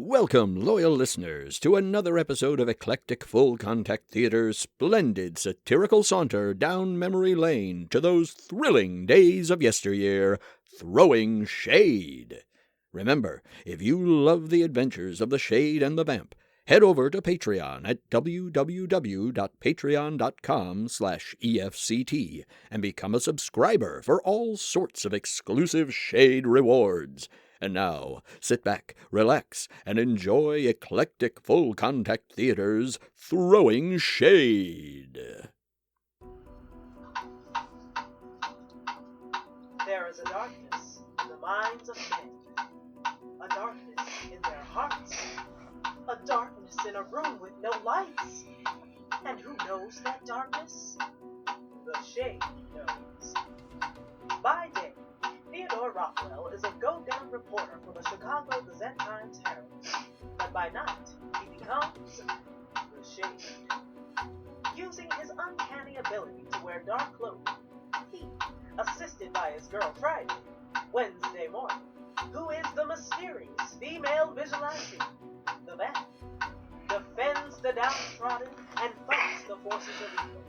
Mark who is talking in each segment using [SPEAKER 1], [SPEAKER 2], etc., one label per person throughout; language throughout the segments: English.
[SPEAKER 1] Welcome, loyal listeners, to another episode of Eclectic Full Contact Theater's splendid satirical saunter down memory lane to those thrilling days of yesteryear, throwing shade. Remember, if you love the adventures of the Shade and the Vamp, head over to Patreon at www.patreon.com/EFCT and become a subscriber for all sorts of exclusive Shade rewards. And now, sit back, relax, and enjoy Eclectic Full Contact Theater's Throwing Shade.
[SPEAKER 2] There is a darkness in the minds of men, a darkness in their hearts, a darkness in a room with no lights. And who knows that darkness? The Shade knows. By day, Theodore Rockwell is a go-down reporter for the Chicago Gazette-Times Herald, but by night, he becomes the Shade. Using his uncanny ability to wear dark clothing, he, assisted by his girl Friday, Wednesday morning, who is the mysterious female vigilante, the Vamp, defends the downtrodden and fights the forces of evil.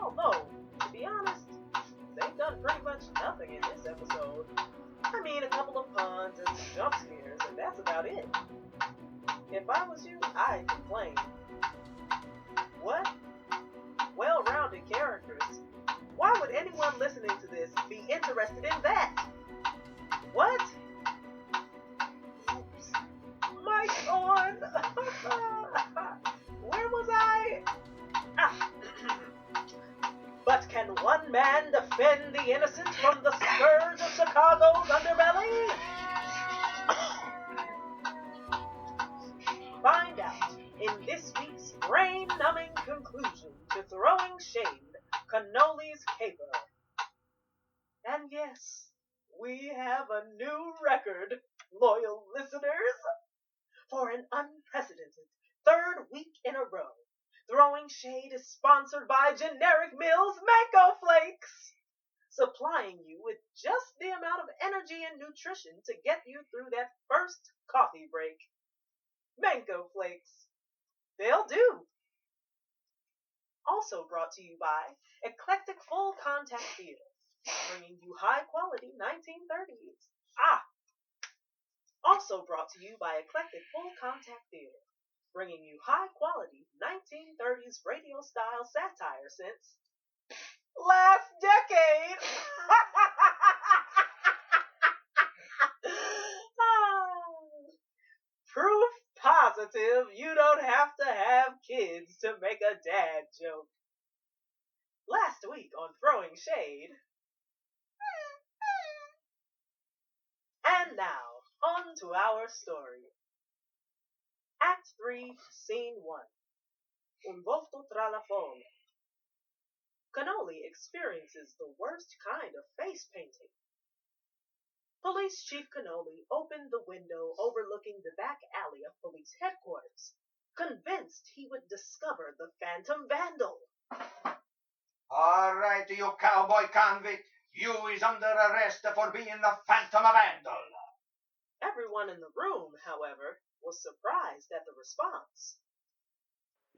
[SPEAKER 2] Although, to be honest, they've done pretty much nothing in this episode. I mean, a couple of puns and some jump scares, and that's about it. If I was you, I'd complain. What? Well-rounded characters. Why would anyone listening to this be interested in that? What? Oops. Mic on! Where was I? Ah. But can one man defend the innocent from the scourge of Chicago's underbelly? Find out in this week's brain-numbing conclusion to Throwing Shade, Cannoli's Caper. And yes, we have a new record, loyal listeners. For an unprecedented third week in a row, Throwing Shade is sponsored by Generic Mills Mango Flakes, supplying you with just the amount of energy and nutrition to get you through that first coffee break. Mango Flakes. They'll do. Also brought to you by Eclectic Full Contact Theater, bringing you high-quality 1930s. Also brought to you by Eclectic Full Contact Theater, bringing you high-quality 1930s radio-style satire since last decade. Proof positive you don't have to have kids to make a dad joke. Last week on Throwing Shade. And now, on to our story. Act 3, Scene 1. Un volto tra la folla. Cannoli experiences the worst kind of face painting. Police Chief Cannoli opened the window overlooking the back alley of police headquarters, convinced he would discover the Phantom Vandal.
[SPEAKER 3] All right, you cowboy convict. You is under arrest for being the Phantom Vandal.
[SPEAKER 2] Everyone in the room, however, was surprised at the response.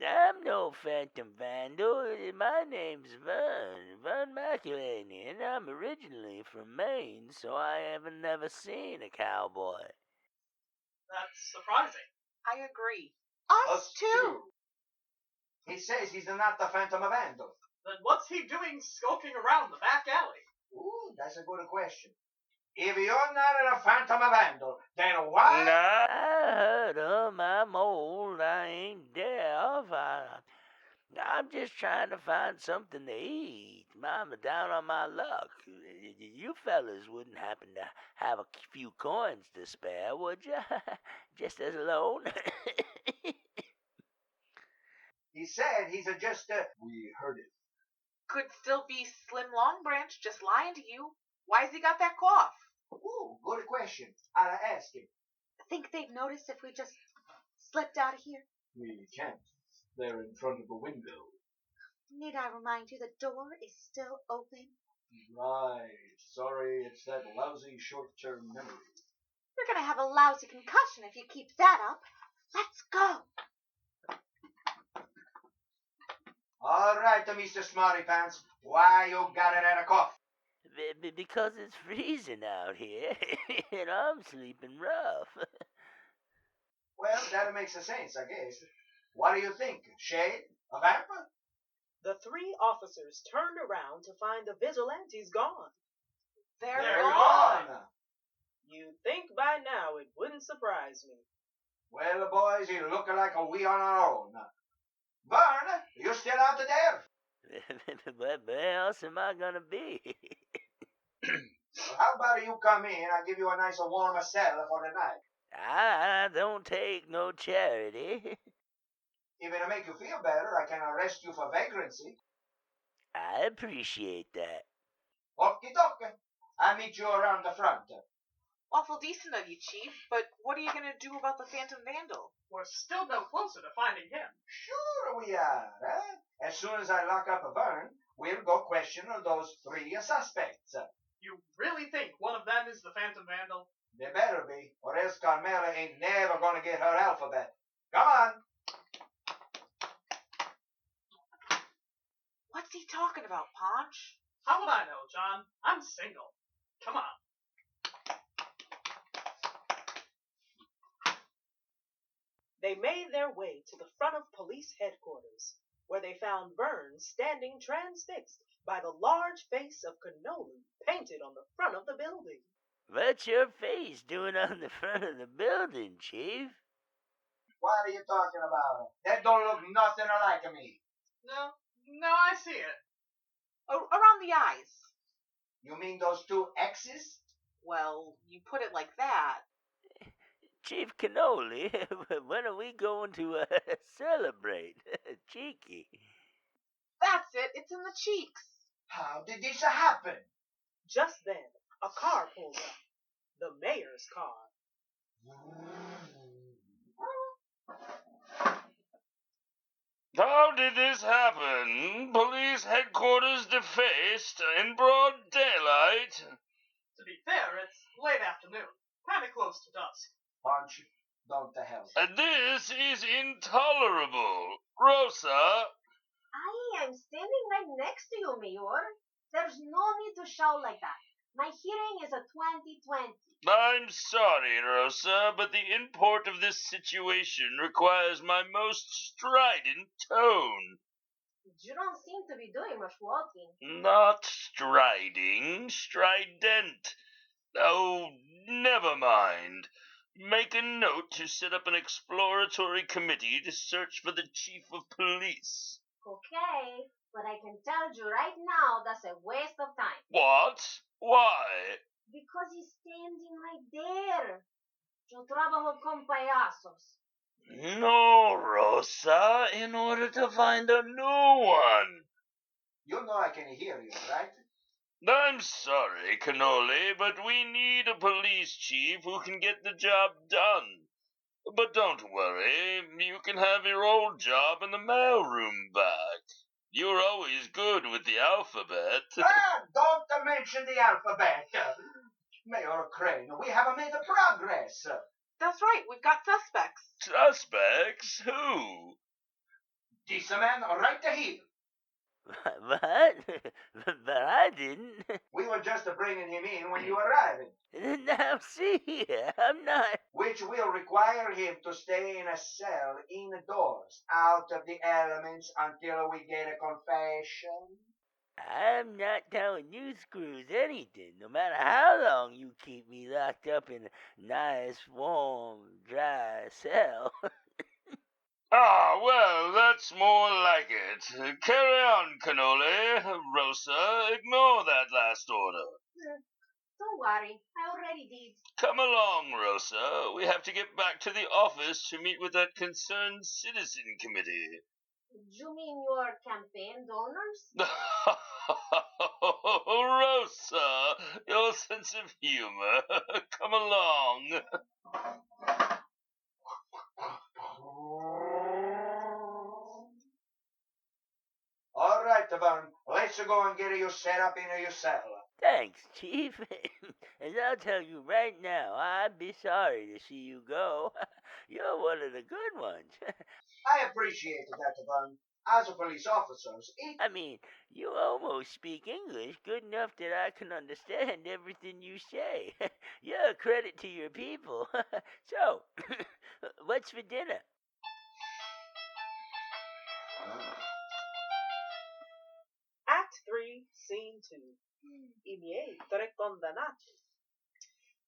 [SPEAKER 4] I'm no Phantom Vandal. My name's Vern McElhaney, and I'm originally from Maine, so I haven't never seen a cowboy.
[SPEAKER 2] That's surprising. I agree.
[SPEAKER 3] Us too. He says he's not the Phantom Vandal.
[SPEAKER 2] Then what's he doing skulking around the back alley?
[SPEAKER 3] Ooh, that's a good question. If you're not a Phantom Vandal, then why?
[SPEAKER 4] I heard I'm old. I ain't deaf. I'm just trying to find something to eat. I'm down on my luck. You fellas wouldn't happen to have a few coins to spare, would you? Just as a loan?
[SPEAKER 3] He said he's just a... We heard it.
[SPEAKER 5] Could still be Slim Longbranch just lying to you. Why's he got that cough?
[SPEAKER 3] Ooh, good question. I'll ask him.
[SPEAKER 6] Think they'd notice if we just slipped out of here?
[SPEAKER 3] We can't. They're in front of a window.
[SPEAKER 6] Need I remind you the door is still open?
[SPEAKER 3] Right. Sorry, it's that lousy short-term memory.
[SPEAKER 6] You're going to have a lousy concussion if you keep that up. Let's go.
[SPEAKER 3] All right, Mr. Smarty Pants. Why you got it at a cough?
[SPEAKER 4] Because it's freezing out here, and I'm sleeping rough.
[SPEAKER 3] Well, that makes sense, I guess. What do you think? Shade? A vamp?
[SPEAKER 2] The three officers turned around to find the vigilantes gone.
[SPEAKER 5] They're
[SPEAKER 3] They're
[SPEAKER 5] gone.
[SPEAKER 3] gone.
[SPEAKER 2] You'd think by now it wouldn't surprise me.
[SPEAKER 3] Well, boys, you look like we on our own. Vern, you still out there?
[SPEAKER 4] Where else am I gonna be?
[SPEAKER 3] Well, how about you come in? I'll give you a nice warm cell for the night.
[SPEAKER 4] I don't take no charity.
[SPEAKER 3] If it'll make you feel better, I can arrest you for vagrancy.
[SPEAKER 4] I appreciate that.
[SPEAKER 3] Okie dokie. I'll meet you around the front.
[SPEAKER 5] Awful decent of you, Chief, but what are you going to do about the Phantom Vandal?
[SPEAKER 2] We're still no closer to finding him.
[SPEAKER 3] Sure we are. As soon as I lock up Vern, we'll go question those three suspects.
[SPEAKER 2] You really think one of them is the Phantom Vandal?
[SPEAKER 3] They better be, or else Carmela ain't never gonna get her alphabet. Come on.
[SPEAKER 5] What's he talking about, Ponch?
[SPEAKER 2] How would I know, John? I'm single. Come on. They made their way to the front of police headquarters, where they found Vern standing transfixed by the large face of Cannoli painted on the front of the building.
[SPEAKER 4] What's your face doing on the front of the building, Chief?
[SPEAKER 3] What are you talking about? That don't look nothing like me.
[SPEAKER 2] No, I see it.
[SPEAKER 5] Around the eyes.
[SPEAKER 3] You mean those two X's?
[SPEAKER 5] Well, you put it like that.
[SPEAKER 4] Chief Cannoli, when are we going to celebrate? Cheeky.
[SPEAKER 5] That's it. It's in the cheeks.
[SPEAKER 3] How did this happen?
[SPEAKER 2] Just then, a car pulled up. The mayor's car.
[SPEAKER 7] How did this happen? Police headquarters defaced in broad daylight?
[SPEAKER 2] To be fair, it's late afternoon, kind of close to dusk.
[SPEAKER 3] Punch, don't the hell.
[SPEAKER 7] This is intolerable. Rosa,
[SPEAKER 6] I am standing right next to you, Mayor. There's no need to shout like that. My hearing is a 20/20.
[SPEAKER 7] I'm sorry, Rosa, but the import of this situation requires my most strident tone.
[SPEAKER 6] You don't seem to be doing much walking.
[SPEAKER 7] Not striding, strident. Oh, never mind. Make a note to set up an exploratory committee to search for the chief of police.
[SPEAKER 6] Okay, but I can tell you right now that's a waste of time.
[SPEAKER 7] What? Why?
[SPEAKER 6] Because he's standing right there. Yo trabajo con payasos.
[SPEAKER 7] No, Rosa, in order to find a new one.
[SPEAKER 3] You know I can hear you, right?
[SPEAKER 7] I'm sorry, Cannoli, but we need a police chief who can get the job done. But don't worry, you can have your old job in the mailroom back. You're always good with the alphabet.
[SPEAKER 3] Don't mention the alphabet. Mayor Crane, we have made progress.
[SPEAKER 5] That's right. We've got suspects.
[SPEAKER 7] Suspects? Who?
[SPEAKER 3] This man right here.
[SPEAKER 4] What? But I didn't.
[SPEAKER 3] We were just bringing him in when you arrived,
[SPEAKER 4] Now see, I'm not.
[SPEAKER 3] which will require him to stay in a cell indoors, out of the elements until we get a confession.
[SPEAKER 4] I'm not telling you screws anything, no matter how long you keep me locked up in a nice, warm, dry cell.
[SPEAKER 7] Ah, well, that's more like it. Carry on, Cannoli. Rosa, ignore that last order.
[SPEAKER 6] Don't worry, I already did.
[SPEAKER 7] Come along, Rosa. We have to get back to the office to meet with that concerned citizen committee.
[SPEAKER 6] You mean your campaign donors?
[SPEAKER 7] Rosa, your sense of humor. Come along.
[SPEAKER 3] All right, Vern, let's go and get you set up in your cell.
[SPEAKER 4] Thanks, Chief. As I'll tell you right now, I'd be sorry to see you go. You're one of the good ones.
[SPEAKER 3] I appreciate that, but as a police officer, it...
[SPEAKER 4] I mean, you almost speak English good enough that I can understand everything you say. You're a credit to your people. So, what's for dinner?
[SPEAKER 2] Act 3, Scene 2. I miei tre condannati.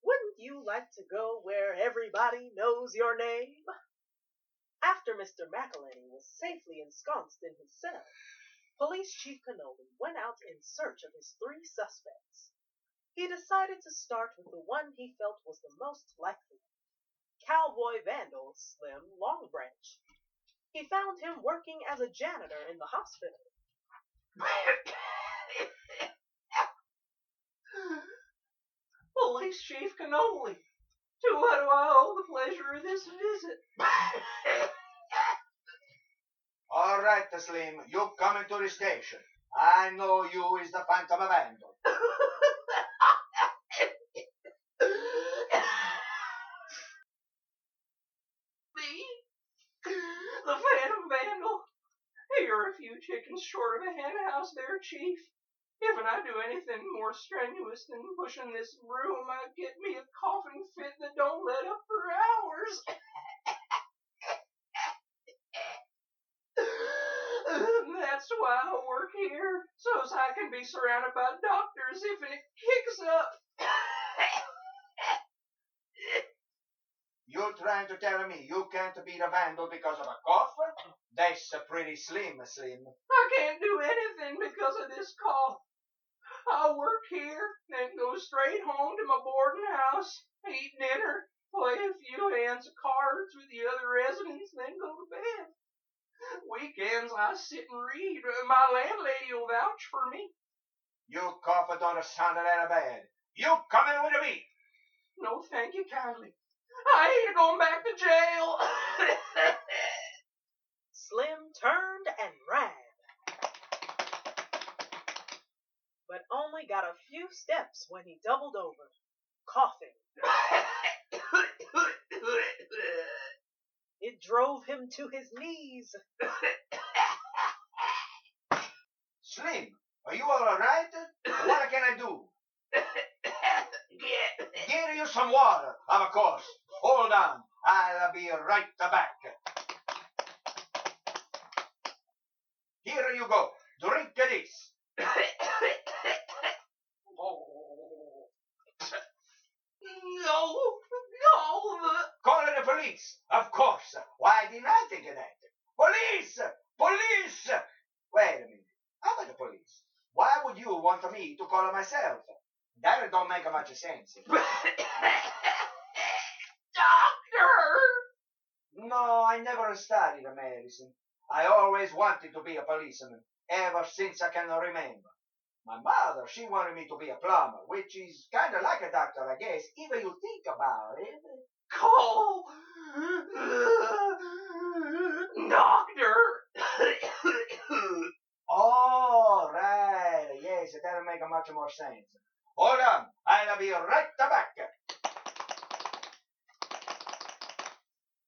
[SPEAKER 2] Wouldn't you like to go where everybody knows your name? After Mr. McElhenney was safely ensconced in his cell, Police Chief Cannoli went out in search of his 3 suspects. He decided to start with the one he felt was the most likely, Cowboy Vandal Slim Longbranch. He found him working as a janitor in the hospital.
[SPEAKER 3] Police Chief Cannoli, to what do I owe the pleasure of this visit? All right, Slim, you come into the station. I know you is the Phantom Vandal. Me? The Phantom Vandal? You're a few chickens short of a hen house there, Chief. If I do anything more strenuous than pushing this broom, I'd get me a coughing fit that don't let up for hours. That's why I work here, so's I can be surrounded by doctors if it kicks up. You trying to tell me you can't beat a vandal because of a cough? That's pretty slim. I can't do anything because of this cough. I work here, then go straight home to my boarding house, eat dinner, play a few hands of cards with the other residents, then go to bed. Weekends I sit and read. My landlady will vouch for me. You cough don't sound that bad. You coming with me? No, thank you kindly. I ain't going back to jail.
[SPEAKER 2] Slim turned and ran, but only got a few steps when he doubled over, coughing. It drove him to his knees.
[SPEAKER 3] Slim, are you all right? What can I do? Get you some water, of course. Hold on, I'll be right back. Here you go. Drink this. No. Call the police. Of course. Why didn't I think of that? Police! Wait a minute. How about the police? Why would you want me to call myself? That don't make much sense. Doctor! No, I never studied medicine. I always wanted to be a policeman, ever since I can remember. My mother, she wanted me to be a plumber, which is kind of like a doctor, I guess, if you think about it. Call doctor. All right, yes, that'll make much more sense. Hold on, I'll be right back.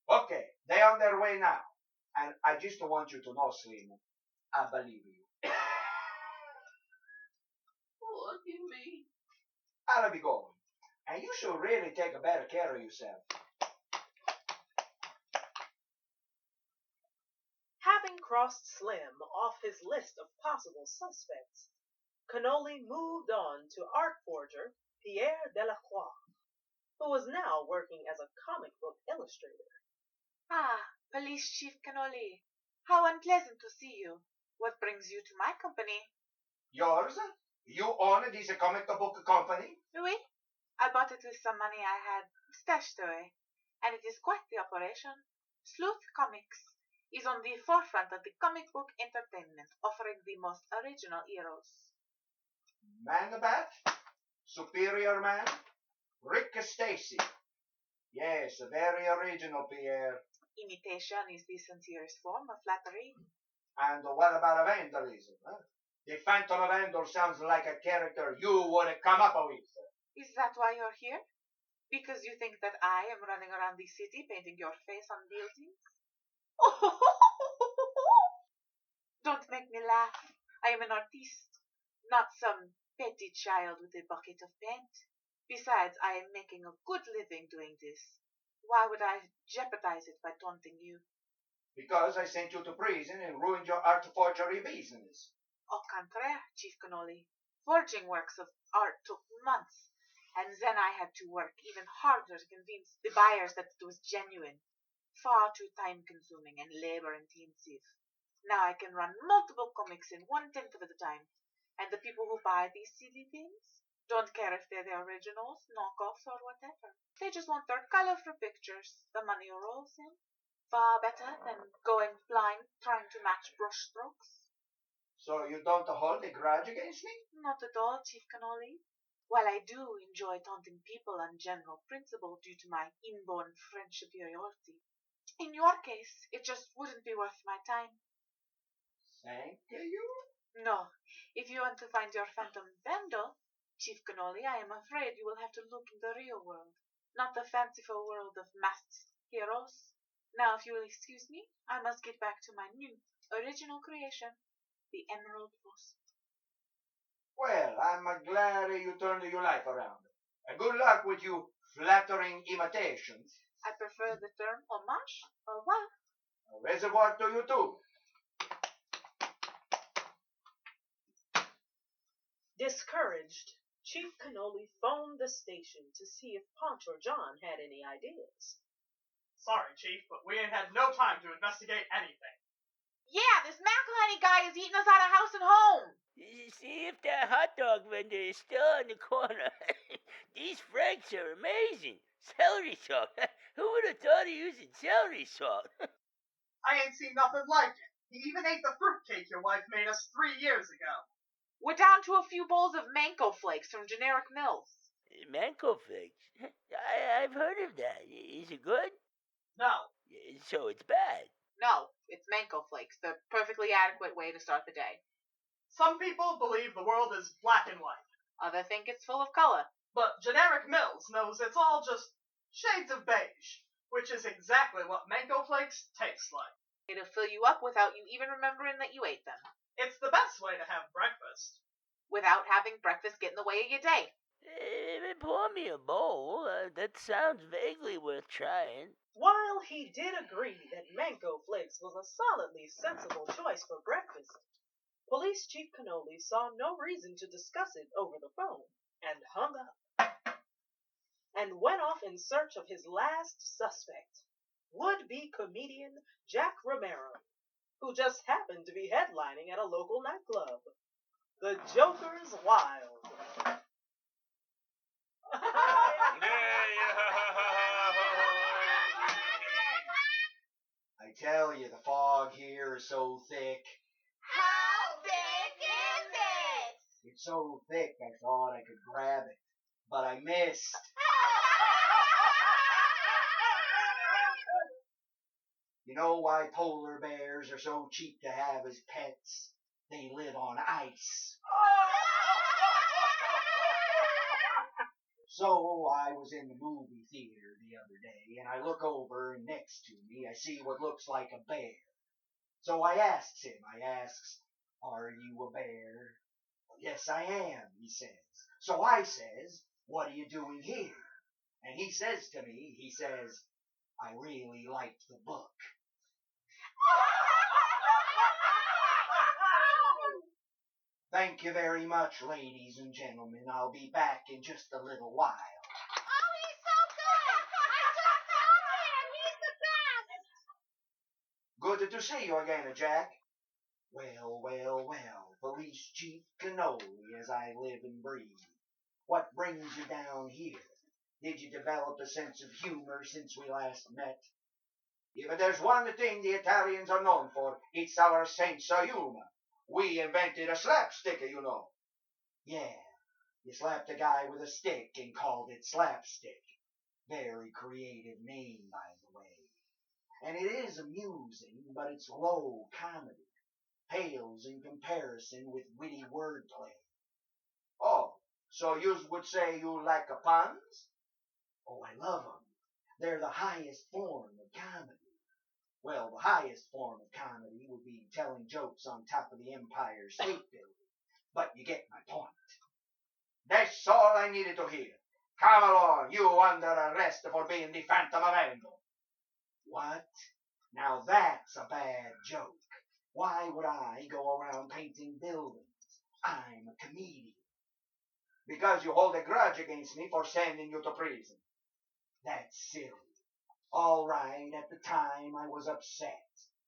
[SPEAKER 3] Okay, they're on their way now. And I just want you to know, Slim, I believe you. Lucky me. I'll be going. And you should really take better care of yourself.
[SPEAKER 2] Having crossed Slim off his list of possible suspects, Cannoli moved on to art forger Pierre Delacroix, who was now working as a comic book illustrator.
[SPEAKER 5] Ah, Police Chief Cannoli. How unpleasant to see you. What brings you to my company?
[SPEAKER 3] Yours? You own this comic book company?
[SPEAKER 5] Oui, I bought it with some money I had stashed away, and it is quite the operation. Sleuth Comics is on the forefront of the comic book entertainment, offering the most original heroes.
[SPEAKER 3] Man-Bat? Superior Man? Rick Stacy? Yes, very original, Pierre.
[SPEAKER 5] Imitation is the sincerest form of flattery.
[SPEAKER 3] And what about vandalism? Huh? The Phantom Vandal sounds like a character you would come up with.
[SPEAKER 5] Is that why you're here? Because you think that I am running around the city painting your face on buildings? Don't make me laugh. I am an artiste, not some petty child with a bucket of paint. Besides, I am making a good living doing this. Why would I jeopardize it by taunting you?
[SPEAKER 3] Because I sent you to prison and ruined your art forgery business.
[SPEAKER 5] Au contraire, Chief Cannoli. Forging works of art took months, and then I had to work even harder to convince the buyers that it was genuine. Far too time-consuming and labor-intensive. Now I can run multiple comics in 1/10 of the time, and the people who buy these silly things don't care if they're the originals, knockoffs, or whatever. They just want their colorful pictures. The money rolls in. Far better than going blind trying to match brushstrokes.
[SPEAKER 3] So you don't hold a grudge against me?
[SPEAKER 5] Not at all, Chief Cannoli. While I do enjoy taunting people on general principle due to my inborn French superiority, in your case, it just wouldn't be worth my time.
[SPEAKER 3] Thank you.
[SPEAKER 5] No, if you want to find your Phantom Vandal, Chief Cannoli, I am afraid you will have to look in the real world, not the fanciful world of masked heroes. Now, if you will excuse me, I must get back to my new, original creation, the Emerald Post.
[SPEAKER 3] Well, I'm glad you turned your life around. Good luck with you flattering imitations.
[SPEAKER 5] I prefer the term homage. Au revoir.
[SPEAKER 3] A reservoir to you too.
[SPEAKER 2] Discouraged, Chief Cannoli phoned the station to see if Punch or John had any ideas.
[SPEAKER 8] Sorry, Chief, but we ain't had no time to investigate anything.
[SPEAKER 5] Yeah, this McElhenney guy is eating us out of house and home.
[SPEAKER 4] See if that hot dog vendor is still on the corner. These franks are amazing. Celery salt. Who would have thought of using celery salt?
[SPEAKER 8] I ain't seen nothing like it. He even ate the fruitcake your wife made us 3 years ago.
[SPEAKER 5] We're down to a few bowls of mango flakes from generic mills.
[SPEAKER 4] Mango flakes? I've heard of that. Is it good?
[SPEAKER 8] No.
[SPEAKER 4] So it's bad.
[SPEAKER 5] No, it's mango flakes, the perfectly adequate way to start the day.
[SPEAKER 8] Some people believe the world is black and white.
[SPEAKER 5] Others think it's full of color.
[SPEAKER 8] But generic mills knows it's all just shades of beige, which is exactly what mango flakes taste like.
[SPEAKER 5] It'll fill you up without you even remembering that you ate them.
[SPEAKER 8] It's the best way to have breakfast.
[SPEAKER 5] Without having breakfast get in the way of your day.
[SPEAKER 4] Pour me a bowl. That sounds vaguely worth trying.
[SPEAKER 2] While he did agree that mango flakes was a solidly sensible choice for breakfast, Police Chief Cannoli saw no reason to discuss it over the phone and hung up and went off in search of his last suspect, would-be comedian Jack Romero, who just happened to be headlining at a local nightclub. The Joker's Wild.
[SPEAKER 3] I tell you, the fog here is so thick.
[SPEAKER 6] How thick is it?
[SPEAKER 3] It's so thick I thought I could grab it, but I missed. You know why polar bears are so cheap to have as pets? They live on ice. So I was in the movie theater the other day, and I look over, and next to me I see what looks like a bear. So I asks him, "Are you a bear?" "Yes, I am," he says. So I says, "What are you doing here?" And he says to me, "I really liked the book." Thank you very much, ladies and gentlemen. I'll be back in just a little while.
[SPEAKER 6] Oh, he's so good! I just love him! He's the best!
[SPEAKER 3] Good to see you again, Jack. Well, Police Chief Cannoli, as I live and breathe. What brings you down here? Did you develop a sense of humor since we last met? If there's one thing the Italians are known for, it's our sense of humor. We invented a slapstick, you know. Yeah, you slapped a guy with a stick and called it slapstick. Very creative name, by the way. And it is amusing, but it's low comedy. Pales in comparison with witty wordplay. Oh, So you would say you like a puns? Oh, I love 'em. They're the highest form of comedy. Well, the highest form of comedy would be telling jokes on top of the Empire State Building. But you get my point. That's all I needed to hear. Come along, you under arrest for being the Phantom Vandal. What? Now that's a bad joke. Why would I go around painting buildings? I'm a comedian. Because you hold a grudge against me for sending you to prison. That's silly. All right, at the time I was upset.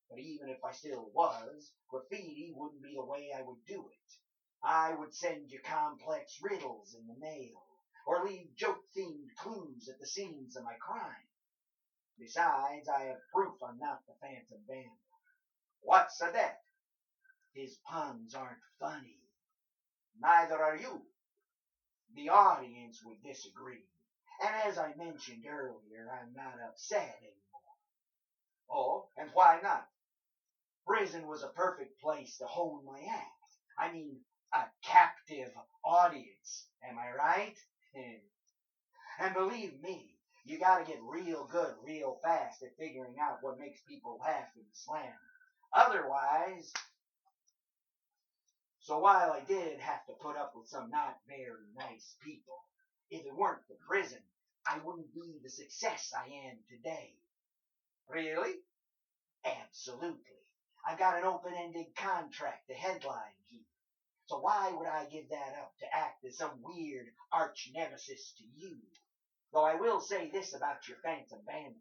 [SPEAKER 3] But even if I still was, graffiti wouldn't be the way I would do it. I would send you complex riddles in the mail, or leave joke-themed clues at the scenes of my crime. Besides, I have proof I'm not the Phantom Vandal. What's a that? His puns aren't funny. Neither are you. The audience would disagree. And as I mentioned earlier, I'm not upset anymore. Oh, and why not? Prison was a perfect place to hone my act. I mean, a captive audience. Am I right? And believe me, you gotta get real good real fast at figuring out what makes people laugh in the slam. Otherwise... So while I did have to put up with some not very nice people, if it weren't for prison, I wouldn't be the success I am today. Really? Absolutely. I've got an open-ended contract to headline here. So why would I give that up to act as some weird arch-nemesis to you? Though I will say this about your Phantom Vandal.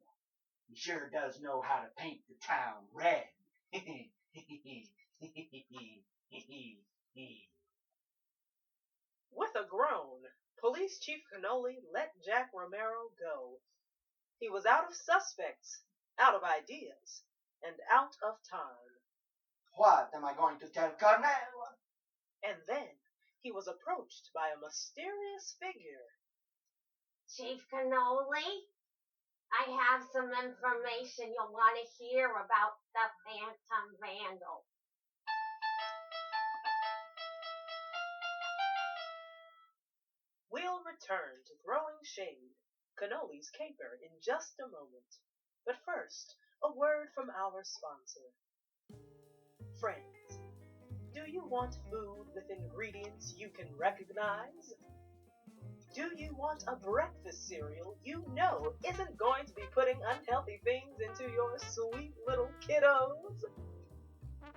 [SPEAKER 3] He sure does know how to paint the town red.
[SPEAKER 2] With a groan, Police Chief Cannoli let Jack Romero go. He was out of suspects, out of ideas, and out of time.
[SPEAKER 3] What am I going to tell Colonel?
[SPEAKER 2] And then he was approached by a mysterious figure.
[SPEAKER 6] Chief Cannoli, I have some information you'll want to hear about the Phantom Vandal.
[SPEAKER 2] We'll return to Throwing Shade, Cannoli's caper, in just a moment. But first, a word from our sponsor. Friends, do you want food with ingredients you can recognize? Do you want a breakfast cereal you know isn't going to be putting unhealthy things into your sweet little kiddos?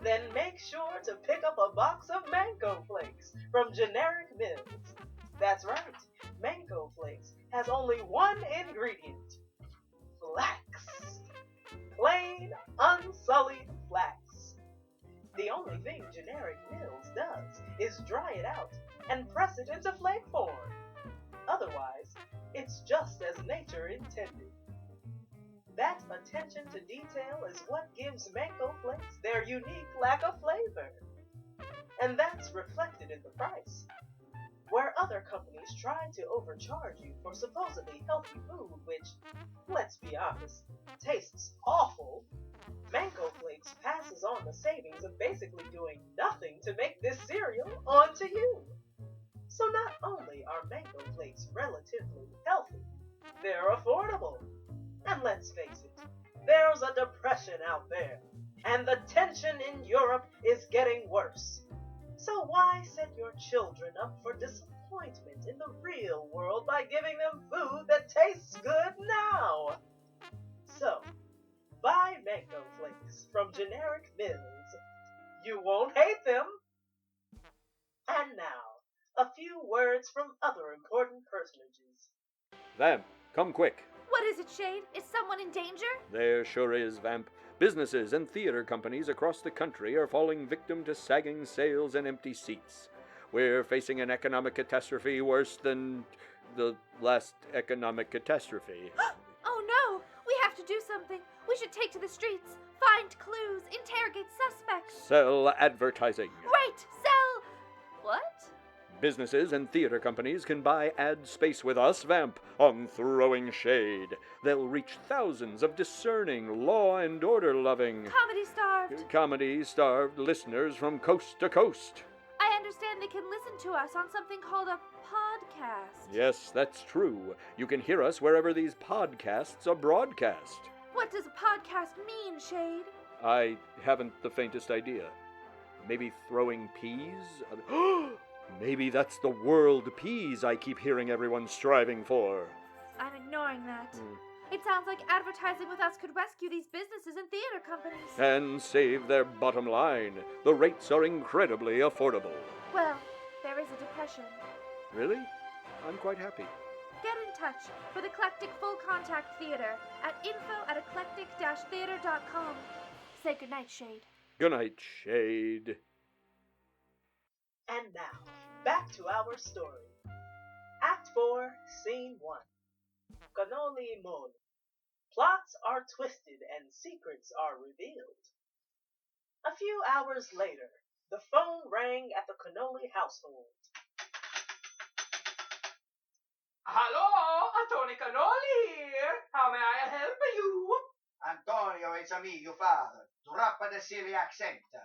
[SPEAKER 2] Then make sure to pick up a box of Mango Flakes from Generic Mills. That's right, Mango Flakes has only one ingredient: flax. Plain, unsullied flax. The only thing Generic Mills does is dry it out and press it into flake form. Otherwise, it's just as nature intended. That attention to detail is what gives Mango Flakes their unique lack of flavor. And that's reflected in the price. Where other companies try to overcharge you for supposedly healthy food, which, let's be honest, tastes awful, Mango Flakes passes on the savings of basically doing nothing to make this cereal onto you. So not only are Mango Flakes relatively healthy, they're affordable. And let's face it, there's a depression out there, and the tension in Europe is getting worse. So why set your children up for disappointment in the real world by giving them food that tastes good now? So, buy Mango Flakes from Generic Mills. You won't hate them. And now, a few words from other important personages.
[SPEAKER 1] Vamp, come quick.
[SPEAKER 9] What is it, Shade? Is someone in danger?
[SPEAKER 1] There sure is, Vamp. Businesses and theater companies across the country are falling victim to sagging sales and empty seats. We're facing an economic catastrophe worse than the last economic catastrophe.
[SPEAKER 9] Oh no! We have to do something. We should take to the streets, find clues, interrogate suspects.
[SPEAKER 1] Sell advertising.
[SPEAKER 9] Right! Sell... What?
[SPEAKER 1] Businesses and theater companies can buy ad space with us, Vamp, on Throwing Shade. They'll reach thousands of discerning, law and order-loving,
[SPEAKER 9] Comedy-starved.
[SPEAKER 1] comedy-starved listeners from coast to coast.
[SPEAKER 9] I understand they can listen to us on something called a podcast.
[SPEAKER 1] Yes, that's true. You can hear us wherever these podcasts are broadcast.
[SPEAKER 9] What does a podcast mean, Shade?
[SPEAKER 1] I haven't the faintest idea. Maybe throwing peas? Maybe that's the world peas I keep hearing everyone striving for.
[SPEAKER 9] I'm ignoring that. It sounds like advertising with us could rescue these businesses and theater companies.
[SPEAKER 1] And save their bottom line. The rates are incredibly affordable.
[SPEAKER 9] Well, there is a depression.
[SPEAKER 1] Really? I'm quite happy.
[SPEAKER 9] Get in touch with Eclectic Full Contact Theater at info@eclectic-theater.com. Say goodnight, Shade.
[SPEAKER 1] Good night, Shade.
[SPEAKER 2] And now, back to our story. Act 4, Scene 1. Cannoli Moon. Plots are twisted and secrets are revealed. A few hours later, the phone rang at the Cannoli household.
[SPEAKER 3] Hello, Attorney Cannoli here. How may I help you? Antonio, it's me, your father. Drop the silly accent.
[SPEAKER 10] You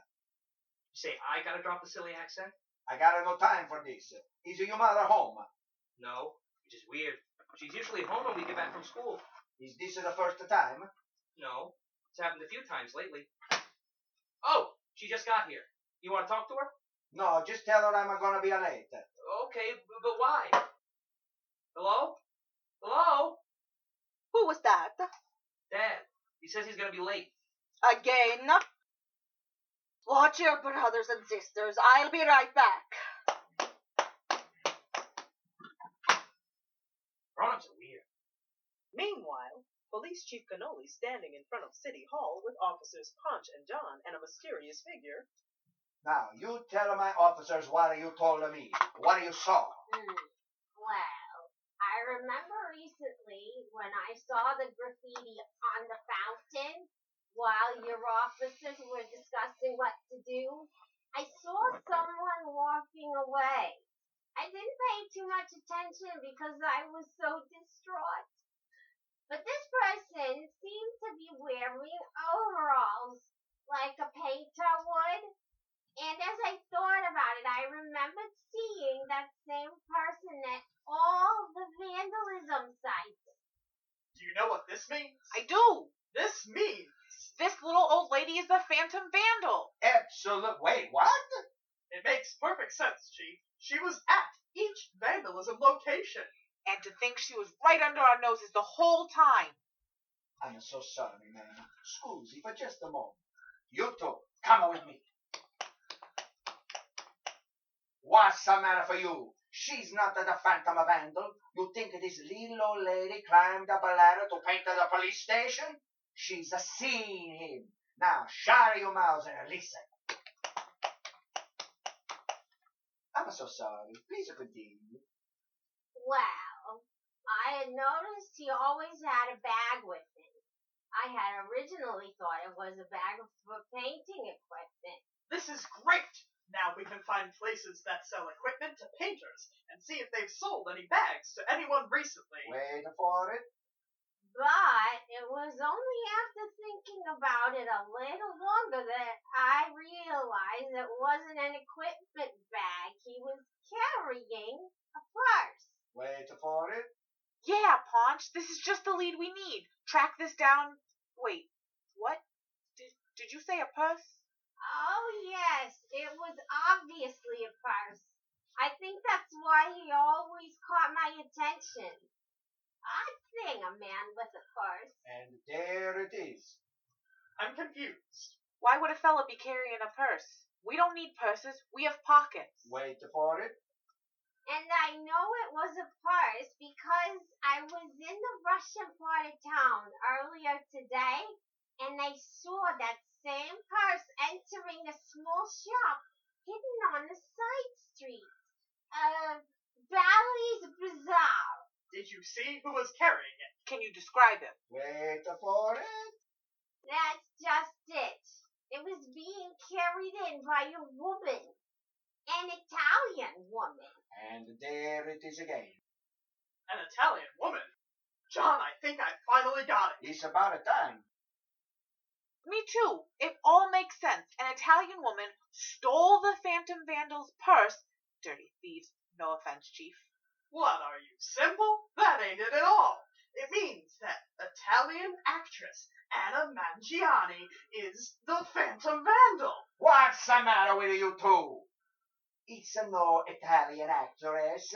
[SPEAKER 10] say I gotta drop the silly accent?
[SPEAKER 3] I got no time for this. Is your mother home?
[SPEAKER 10] No, which is weird. She's usually home when we get back from school.
[SPEAKER 3] Is this the first time?
[SPEAKER 10] No, it's happened a few times lately. Oh, she just got here. You want to talk to her?
[SPEAKER 3] No, just tell her I'm gonna be late.
[SPEAKER 10] Okay, but why? Hello? Hello?
[SPEAKER 5] Who was that?
[SPEAKER 10] Dad. He says he's gonna be late.
[SPEAKER 5] Again? Watch your brothers and sisters. I'll be right back.
[SPEAKER 10] Grown-ups are weird.
[SPEAKER 2] Meanwhile, Police Chief Cannoli standing in front of City Hall with officers Punch and John and a mysterious figure.
[SPEAKER 3] Now, you tell my officers what you told me, what you saw.
[SPEAKER 6] Well, I remember recently when I saw the graffiti on the fountain while your officers were discussing what to do. I saw someone walking away. I didn't pay too much attention because I was so distraught. But this person seemed to be wearing overalls like a painter would. And as I thought about it, I remembered seeing that same person at all the vandalism sites.
[SPEAKER 8] Do you know what this means?
[SPEAKER 5] I do.
[SPEAKER 8] This means...
[SPEAKER 5] This little old lady is the Phantom Vandal.
[SPEAKER 3] Absolute. Wait, what?
[SPEAKER 8] It makes perfect sense, Chief. She was at each vandalism location.
[SPEAKER 5] And to think she was right under our noses the whole time.
[SPEAKER 3] I'm so sorry, man. Scusi for just a moment. You two, come with me. What's the matter for you? She's not the Phantom Vandal. You think this little old lady climbed up a ladder to paint the police station? She's seen him. Now, shut your mouths and listen. I'm so sorry. Please continue.
[SPEAKER 6] Well, I had noticed he always had a bag with him. I had originally thought it was a bag for painting equipment.
[SPEAKER 8] This is great. Now we can find places that sell equipment to painters and see if they've sold any bags to anyone recently.
[SPEAKER 3] Wait for it.
[SPEAKER 6] But it was only after thinking about it a little longer that I realized it wasn't an equipment bag. He was carrying a purse.
[SPEAKER 3] Wait for it.
[SPEAKER 5] Yeah, Paunch, this is just the lead we need. Track this down. Wait, what? Did you say a purse?
[SPEAKER 6] Oh, yes, it was obviously a purse. I think that's why he always caught my attention. Odd thing, a man with a purse.
[SPEAKER 3] And there it is.
[SPEAKER 8] I'm confused.
[SPEAKER 5] Why would a fella be carrying a purse? We don't need purses. We have pockets.
[SPEAKER 3] Wait for it.
[SPEAKER 6] And I know it was a purse because I was in the Russian part of town earlier today, and I saw that same purse entering a small shop hidden on the side street. Bally's Bazaar.
[SPEAKER 8] Did you see who was carrying it?
[SPEAKER 5] Can you describe him?
[SPEAKER 3] Wait for it.
[SPEAKER 6] That's just it. It was being carried in by a woman. An Italian woman.
[SPEAKER 3] And there it is again.
[SPEAKER 8] An Italian woman? John, I think I finally got it.
[SPEAKER 3] It's about a time.
[SPEAKER 5] Me too. It all makes sense. An Italian woman stole the Phantom Vandal's purse. Dirty thieves. No offense, Chief.
[SPEAKER 8] What, are you simple? That ain't it at all. It means that Italian actress Anna Mangiani is the Phantom Vandal.
[SPEAKER 3] What's the matter with you two? It's no Italian actress.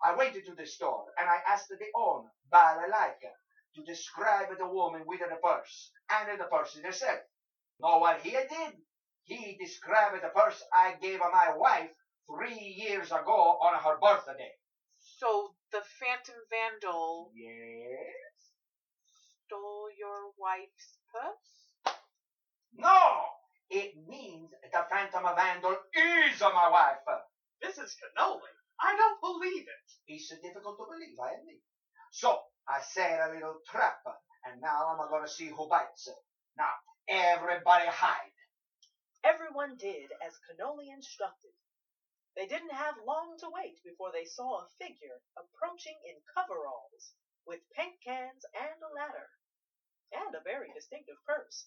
[SPEAKER 3] I went into the store and I asked the owner, Balalaika, to describe the woman with the purse and the purse herself. Know what he did? He described the purse I gave my wife 3 years ago on her birthday.
[SPEAKER 5] So the Phantom Vandal
[SPEAKER 3] Yes?
[SPEAKER 5] stole your wife's purse?
[SPEAKER 3] No! It means the Phantom Vandal is my wife.
[SPEAKER 8] Mrs. Cannoli, I don't believe it.
[SPEAKER 3] It's difficult to believe, I admit. So, I set a little trap, and now I'm going to see who bites. Now, everybody hide.
[SPEAKER 2] Everyone did as Cannoli instructed. They didn't have long to wait before they saw a figure approaching in coveralls, with paint cans and a ladder, and a very distinctive purse.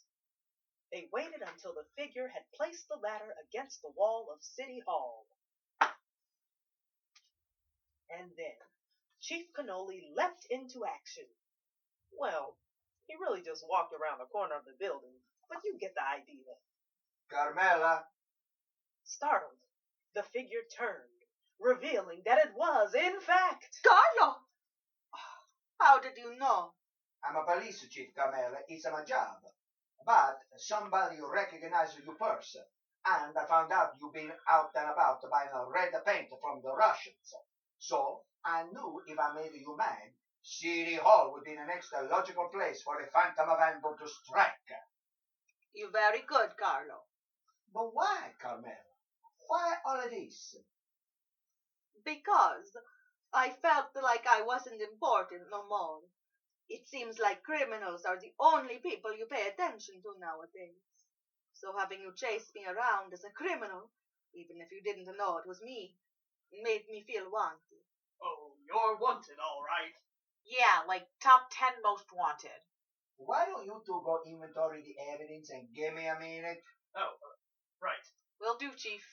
[SPEAKER 2] They waited until the figure had placed the ladder against the wall of City Hall. And then Chief Cannoli leapt into action. Well, he really just walked around the corner of the building, but you get the idea.
[SPEAKER 3] Carmela.
[SPEAKER 2] Startled, the figure turned, revealing that it was, in fact,
[SPEAKER 5] Carlo! How did you know?
[SPEAKER 3] I'm a police chief, Carmela. It's my job. But somebody recognized your purse, and I found out you've been out and about buying a red paint from the Russians. So I knew if I made you mad, City Hall would be the next logical place for a Phantom Vandal to strike.
[SPEAKER 5] You're very good, Carlo.
[SPEAKER 3] But why, Carmela? Why all of this?
[SPEAKER 5] Because I felt like I wasn't important no more. It seems like criminals are the only people you pay attention to nowadays. So having you chase me around as a criminal, even if you didn't know it was me, made me feel wanted.
[SPEAKER 8] Oh, you're wanted, all right.
[SPEAKER 5] Yeah, like top 10 most wanted.
[SPEAKER 3] Why don't you two go inventory the evidence and give me a minute?
[SPEAKER 8] Oh, right.
[SPEAKER 5] Will do, Chief.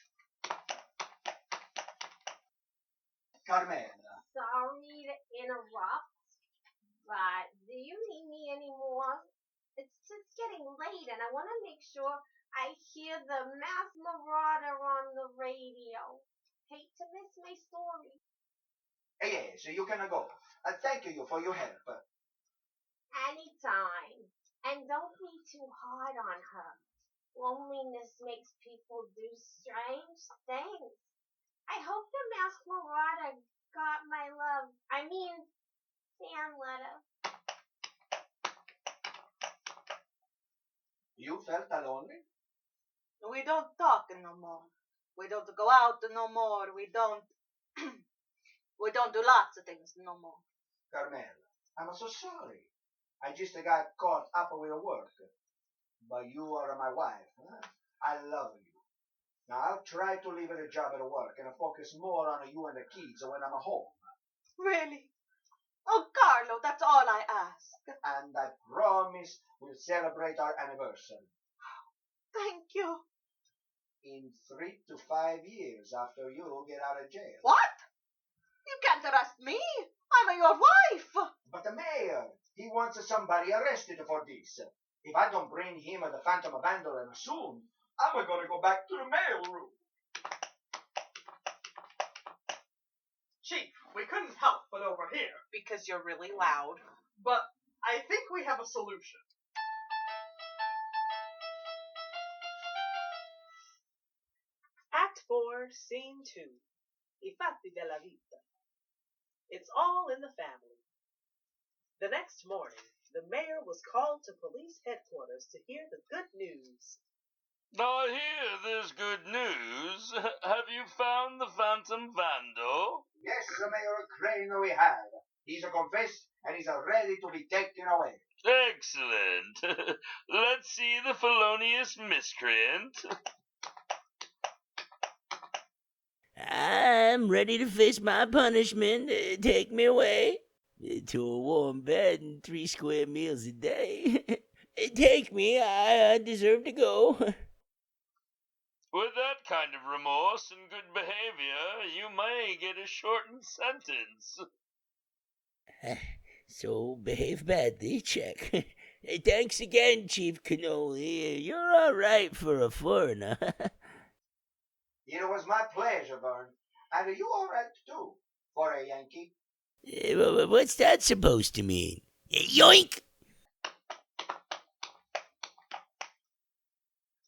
[SPEAKER 3] Carmela.
[SPEAKER 6] Sorry to interrupt, but do you need me anymore? It's just getting late, and I want to make sure I hear the Masked Marauder on the radio. Hate to miss my story.
[SPEAKER 3] Yes, you can go. Thank you for your help.
[SPEAKER 6] Anytime. And don't be too hard on her. Loneliness makes people do strange things. I hope the Masked Marauder got my love. Fan letter.
[SPEAKER 3] You felt lonely?
[SPEAKER 5] We don't talk no more. We don't go out no more. We don't we don't do lots of things no more.
[SPEAKER 3] Carmela, I'm so sorry. I just got caught up with work. But you are my wife. Huh? I love you. Now I'll try to leave the job at work and focus more on you and the kids when I'm home.
[SPEAKER 5] Really? Oh, Carlo, that's all I ask.
[SPEAKER 3] And I promise we'll celebrate our anniversary.
[SPEAKER 5] Thank you.
[SPEAKER 3] In 3 to 5 years after you get out of jail.
[SPEAKER 5] What? You can't arrest me. I'm your wife.
[SPEAKER 3] But the mayor, he wants somebody arrested for this. If I don't bring him the Phantom Vandal soon, I'm going to go back to the mail room.
[SPEAKER 8] Chief, we couldn't help but overhear.
[SPEAKER 5] Because you're really loud.
[SPEAKER 8] But I think we have a solution.
[SPEAKER 2] Act 4, Scene 2. I fatti della vita. It's all in the family. The next morning, the mayor was called to police headquarters to hear the good news.
[SPEAKER 7] I hear there's good news. Have you found the Phantom Vandal?
[SPEAKER 3] Yes, Mayor Crane, we have. He's confessed and he's ready to be taken away.
[SPEAKER 7] Excellent. Let's see the felonious miscreant.
[SPEAKER 4] I'm ready to face my punishment. Take me away to a warm bed and 3 square meals a day. Take me. I deserve to go.
[SPEAKER 7] With that kind of remorse and good behavior, you may get a shortened sentence.
[SPEAKER 4] So behave badly, check. Thanks again, Chief Cannoli. You're all right for a foreigner.
[SPEAKER 3] It was my pleasure, Vern. And are you all right, too, for a Yankee?
[SPEAKER 4] What's that supposed to mean? Yoink!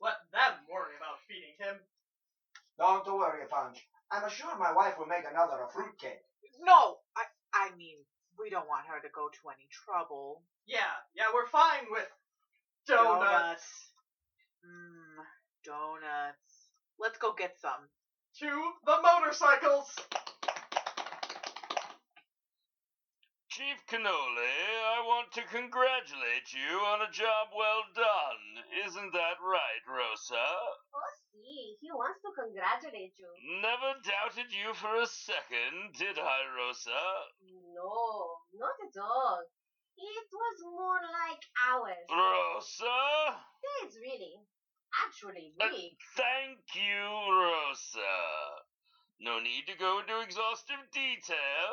[SPEAKER 8] Let them worry about feeding him.
[SPEAKER 3] Don't worry, Punch. I'm sure my wife will make another a fruitcake.
[SPEAKER 2] No, I mean, we don't want her to go to any trouble.
[SPEAKER 8] Yeah, we're fine with donuts.
[SPEAKER 2] Donuts. Let's go get some.
[SPEAKER 8] To the motorcycles.
[SPEAKER 7] Chief Cannoli, I want to congratulate you on a job well done. Isn't that right, Rosa?
[SPEAKER 6] Oh, see, he wants to congratulate you.
[SPEAKER 7] Never doubted you for a second, did I, Rosa?
[SPEAKER 6] No, not at all. It was more like ours.
[SPEAKER 7] Rosa?
[SPEAKER 6] It's really, actually big.
[SPEAKER 7] Thank you, Rosa. No need to go into exhaustive detail.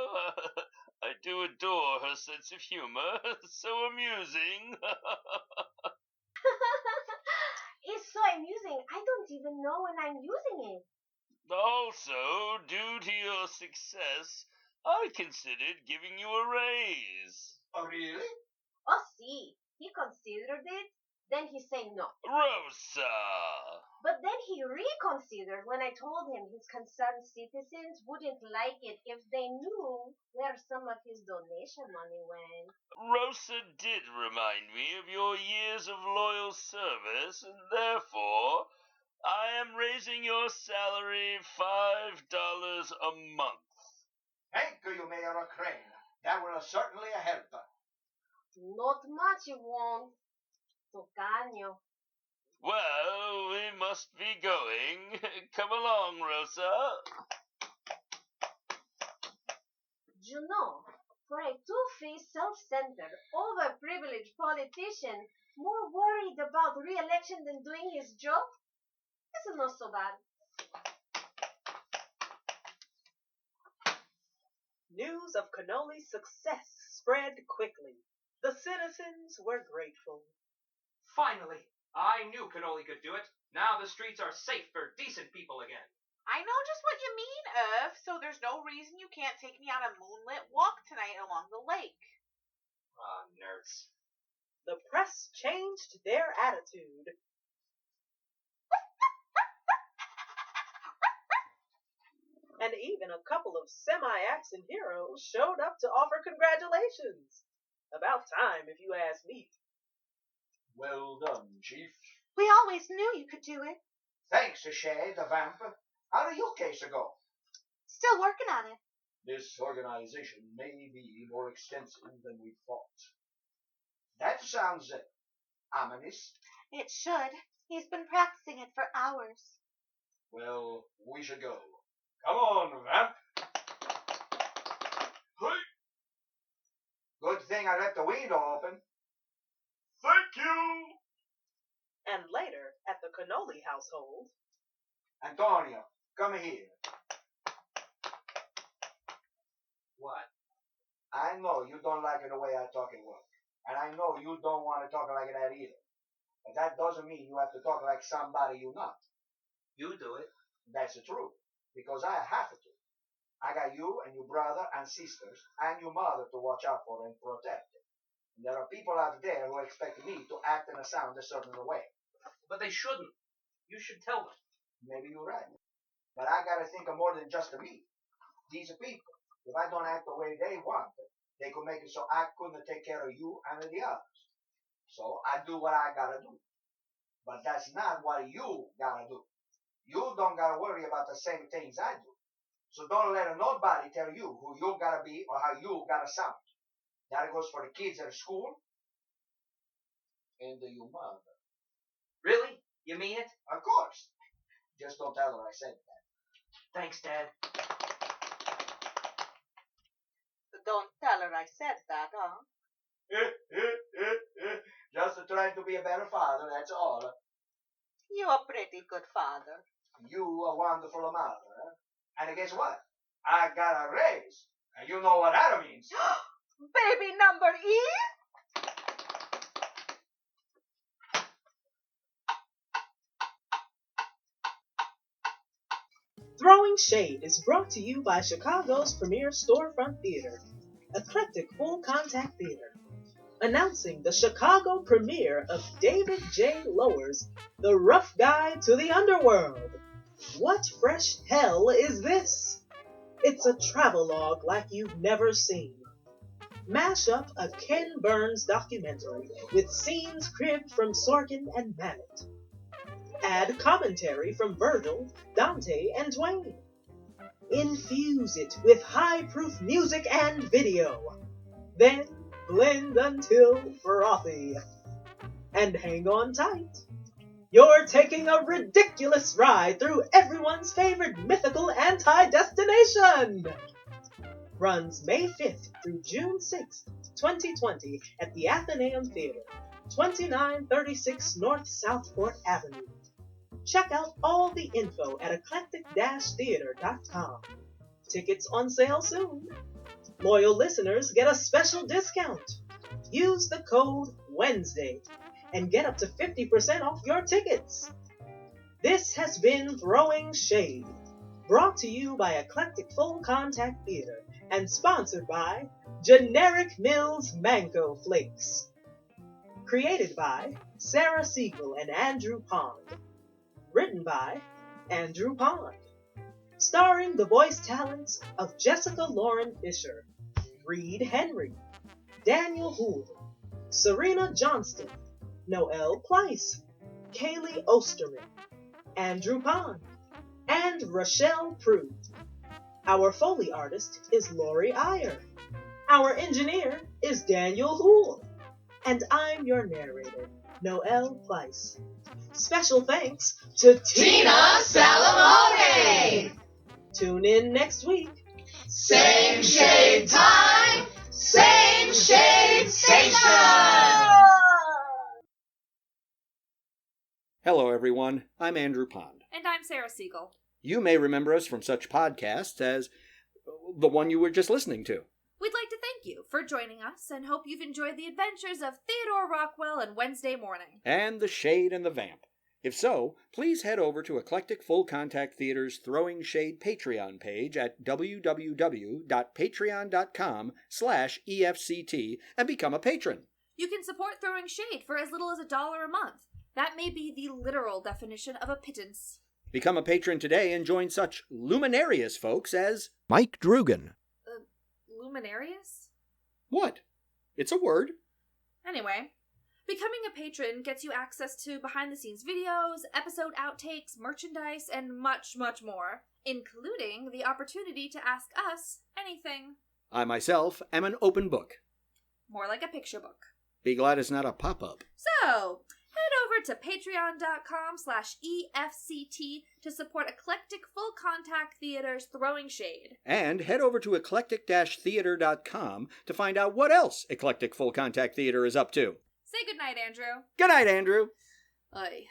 [SPEAKER 7] I do adore her sense of humor. So amusing.
[SPEAKER 6] It's so amusing. I don't even know when I'm using it.
[SPEAKER 7] Also, due to your success, I considered giving you a raise.
[SPEAKER 3] Oh, really?
[SPEAKER 6] Oh, see, he considered it, then he said no.
[SPEAKER 7] Rosa!
[SPEAKER 6] But then he reconsidered when I told him his concerned citizens wouldn't like it if they knew where some of his donation money went.
[SPEAKER 7] Rosa did remind me of your years of loyal service, and therefore I am raising your salary $5 a month.
[SPEAKER 3] Thank you, Mayor Crane. That will certainly help.
[SPEAKER 6] Not much it won't. Tocaño.
[SPEAKER 7] Well, we must be going. Come along, Rosa.
[SPEAKER 6] You know, for a two-faced, self-centered, overprivileged politician more worried about re-election than doing his job, this is not so bad.
[SPEAKER 2] News of Cannoli's success spread quickly. The citizens were grateful.
[SPEAKER 10] Finally, I knew Cannoli could do it. Now the streets are safe for decent people again.
[SPEAKER 5] I know just what you mean, Irv, so there's no reason you can't take me on a moonlit walk tonight along the lake.
[SPEAKER 10] Ah, nerds.
[SPEAKER 2] The press changed their attitude. And even a couple of semi-action heroes showed up to offer congratulations. About time, if you ask me.
[SPEAKER 3] Well done, Chief.
[SPEAKER 5] We always knew you could do it.
[SPEAKER 3] Thanks, Shay, the vamp. How did your case go?
[SPEAKER 5] Still working on it.
[SPEAKER 3] This organization may be more extensive than we thought. That sounds ominous.
[SPEAKER 5] It should. He's been practicing it for hours.
[SPEAKER 3] Well, we should go. Come on, vamp. Hey. Good thing I left the window open. Thank you.
[SPEAKER 2] And later, at the Cannoli household,
[SPEAKER 3] Antonio, come here.
[SPEAKER 10] What?
[SPEAKER 3] I know you don't like the way I talk at work. And I know you don't want to talk like that either. But that doesn't mean you have to talk like somebody you're not.
[SPEAKER 10] You do it.
[SPEAKER 3] That's the truth. Because I have to. I got you and your brother and sisters and your mother to watch out for and protect. And there are people out there who expect me to act and sound a certain way.
[SPEAKER 10] But they shouldn't. You should tell them.
[SPEAKER 3] Maybe you're right. But I gotta think of more than just me. These people, if I don't act the way they want, they could make it so I couldn't take care of you and the others. So I do what I gotta do. But that's not what you gotta do. You don't gotta worry about the same things I do. So don't let nobody tell you who you gotta be or how you gotta sound. That goes for the kids at school and your mother.
[SPEAKER 10] Really? You mean it?
[SPEAKER 3] Of course. Just don't tell her I said that.
[SPEAKER 10] Thanks, Dad.
[SPEAKER 2] don't tell her I said that, huh?
[SPEAKER 3] Just trying to be a better father, that's all.
[SPEAKER 2] You're a pretty good father.
[SPEAKER 3] You a wonderful mother. Huh? And guess what? I got a raise. And you know what that means.
[SPEAKER 2] Baby number E? Throwing Shade is brought to you by Chicago's premier storefront theater, Eclectic Full Contact Theater, announcing the Chicago premiere of David J. Lower's The Rough Guide to the Underworld. What fresh hell is this? It's a travelogue like you've never seen. Mash up a Ken Burns documentary with scenes cribbed from Sorkin and Mamet. Add commentary from Virgil, Dante, and Twain. Infuse it with high-proof music and video. Then blend until frothy. And hang on tight. You're taking a ridiculous ride through everyone's favorite mythical anti-destination! Runs May 5th through June 6th, 2020 at the Athenaeum Theater, 2936 North Southport Avenue. Check out all the info at eclectic-theater.com. Tickets on sale soon. Loyal listeners get a special discount. Use the code WEDNESDAY and get up to 50% off your tickets. This has been Throwing Shade, brought to you by Eclectic Full Contact Theater and sponsored by Generic Mills Mango Flakes. Created by Sarah Siegel and Andrew Pond. Written by Andrew Pond. Starring the voice talents of Jessica Lauren Fisher, Reed Henry, Daniel Houle, Serena Johnston, Noelle Pleiss, Kaylee Osterman, Andrew Pond, and Rochelle Prude. Our Foley artist is Lori Iyer. Our engineer is Daniel Houle. And I'm your narrator, Noelle Pleiss. Special thanks to Tina Salamone! Tune in next week.
[SPEAKER 8] Same shade time, same shade station!
[SPEAKER 1] Hello, everyone. I'm Andrew Pond.
[SPEAKER 9] And I'm Sarah Siegel.
[SPEAKER 1] You may remember us from such podcasts as the one you were just listening to.
[SPEAKER 9] We'd like to thank you for joining us and hope you've enjoyed the adventures of Theodore Rockwell and Wednesday Morning.
[SPEAKER 1] And The Shade and the Vamp. If so, please head over to Eclectic Full Contact Theater's Throwing Shade Patreon page at www.patreon.com/EFCT and become a patron.
[SPEAKER 9] You can support Throwing Shade for as little as $1 a month. That may be the literal definition of a pittance.
[SPEAKER 1] Become a patron today and join such luminarious folks as Mike Drugan.
[SPEAKER 9] Luminarious?
[SPEAKER 1] What? It's a word.
[SPEAKER 9] Anyway, becoming a patron gets you access to behind-the-scenes videos, episode outtakes, merchandise, and much, much more, including the opportunity to ask us anything.
[SPEAKER 1] I myself am an open book.
[SPEAKER 9] More like a picture book.
[SPEAKER 1] Be glad it's not a pop-up.
[SPEAKER 9] So, head over to patreon.com/EFCT to support Eclectic Full Contact Theater's Throwing Shade.
[SPEAKER 1] And head over to eclectic-theater.com to find out what else Eclectic Full Contact Theater is up to.
[SPEAKER 9] Say goodnight, Andrew.
[SPEAKER 1] Good night, Andrew.
[SPEAKER 9] Oy.